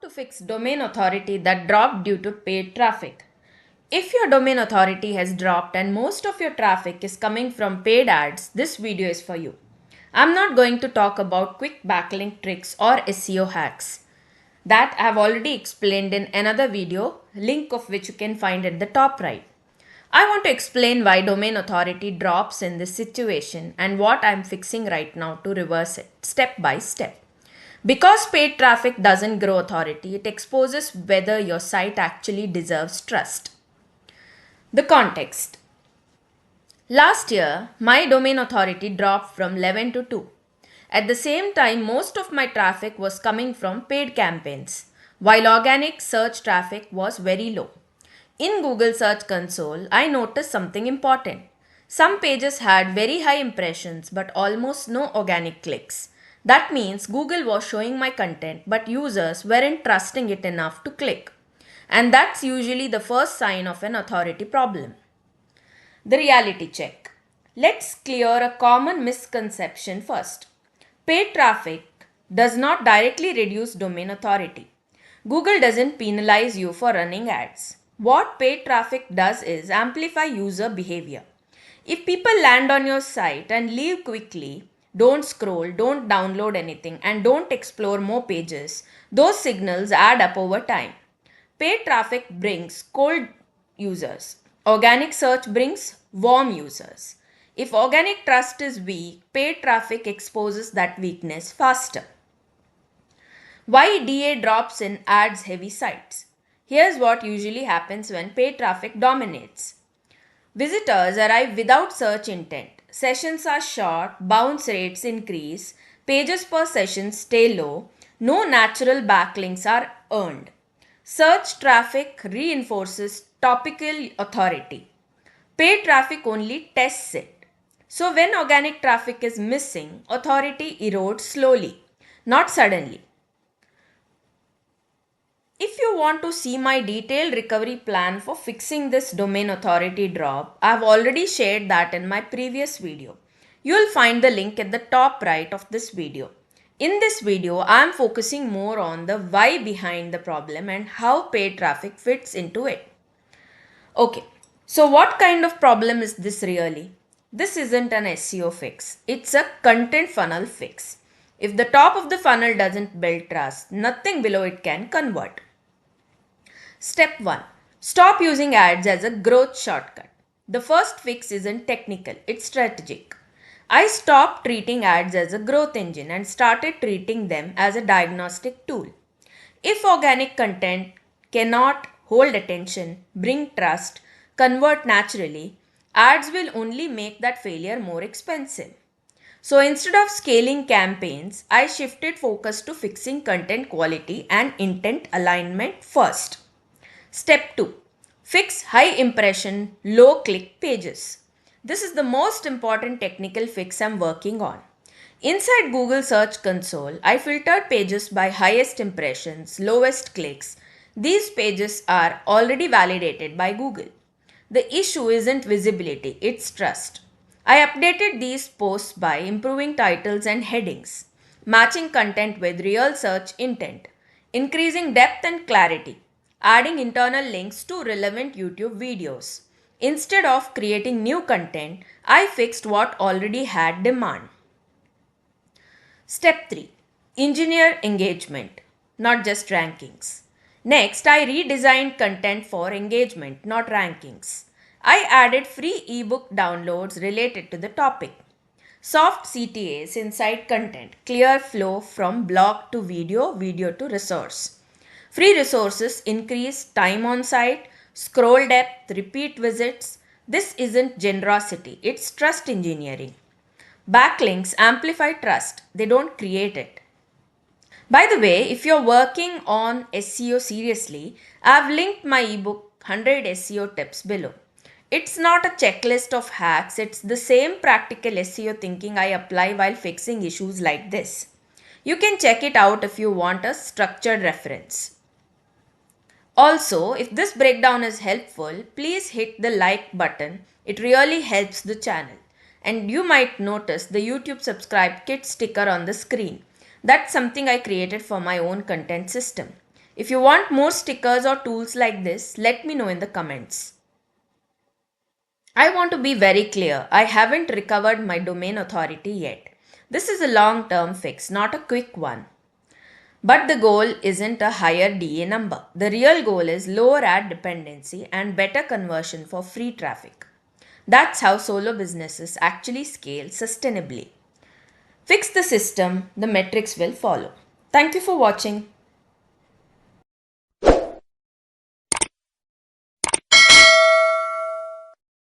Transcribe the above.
To fix domain authority that dropped due to paid traffic. If your domain authority has dropped and most of your traffic is coming from paid ads, this video is for you. I'm not going to talk about quick backlink tricks or SEO hacks. That I've already explained in another video, link of which you can find at the top right. I want to explain why domain authority drops in this situation and what I'm fixing right now to reverse it step by step. Because paid traffic doesn't grow authority, it exposes whether your site actually deserves trust. The context. Last year, my domain authority dropped from 11 to 2. At the same time, most of my traffic was coming from paid campaigns, while organic search traffic was very low. In Google Search Console, I noticed something important. Some pages had very high impressions but almost no organic clicks. That means Google was showing my content but users weren't trusting it enough to click. And that's usually the first sign of an authority problem. The reality check. Let's clear a common misconception first. Paid traffic does not directly reduce domain authority. Google doesn't penalize you for running ads. What paid traffic does is amplify user behavior. If people land on your site and leave quickly, don't scroll, don't download anything, and don't explore more pages, those signals add up over time. Paid traffic brings cold users. Organic search brings warm users. If organic trust is weak, paid traffic exposes that weakness faster. Why DA drops in ads heavy sites? Here's what usually happens when paid traffic dominates. Visitors arrive without search intent. Sessions are short, bounce rates increase, pages per session stay low, no natural backlinks are earned. Search traffic reinforces topical authority. Paid traffic only tests it. So when organic traffic is missing, authority erodes slowly, not suddenly. If you want to see my detailed recovery plan for fixing this domain authority drop, I have already shared that in my previous video. You will find the link at the top right of this video. In this video, I am focusing more on the why behind the problem and how paid traffic fits into it. Okay, so what kind of problem is this really? This isn't an SEO fix, it's a content funnel fix. If the top of the funnel doesn't build trust, nothing below it can convert. Step 1. Stop using ads as a growth shortcut. The first fix isn't technical, it's strategic. I stopped treating ads as a growth engine and started treating them as a diagnostic tool. If organic content cannot hold attention, bring trust, convert naturally, ads will only make that failure more expensive. So instead of scaling campaigns, I shifted focus to fixing content quality and intent alignment first. Step 2. Fix high impression, low click pages. This is the most important technical fix I'm working on. Inside Google Search Console, I filtered pages by highest impressions, lowest clicks. These pages are already validated by Google. The issue isn't visibility, it's trust. I updated these posts by improving titles and headings, matching content with real search intent, increasing depth and clarity, adding internal links to relevant YouTube videos. Instead of creating new content, I fixed what already had demand. Step 3. Engineer engagement, not just rankings. Next, I redesigned content for engagement, not rankings. I added free ebook downloads related to the topic. Soft CTAs inside content, clear flow from blog to video, video to resource. Free resources increase time on site, scroll depth, repeat visits. This isn't generosity, it's trust engineering. Backlinks amplify trust, they don't create it. By the way, if you're working on SEO seriously, I've linked my ebook 100 SEO tips below. It's not a checklist of hacks, it's the same practical SEO thinking I apply while fixing issues like this. You can check it out if you want a structured reference. Also, if this breakdown is helpful, please hit the like button. It really helps the channel. And you might notice the YouTube subscribe kit sticker on the screen. That's something I created for my own content system. If you want more stickers or tools like this, let me know in the comments. I want to be very clear. I haven't recovered my domain authority yet. This is a long term fix, not a quick one. But the goal isn't a higher DA number. The real goal is lower ad dependency and better conversion for free traffic. That's how solo businesses actually scale sustainably. Fix the system, the metrics will follow. Thank you for watching.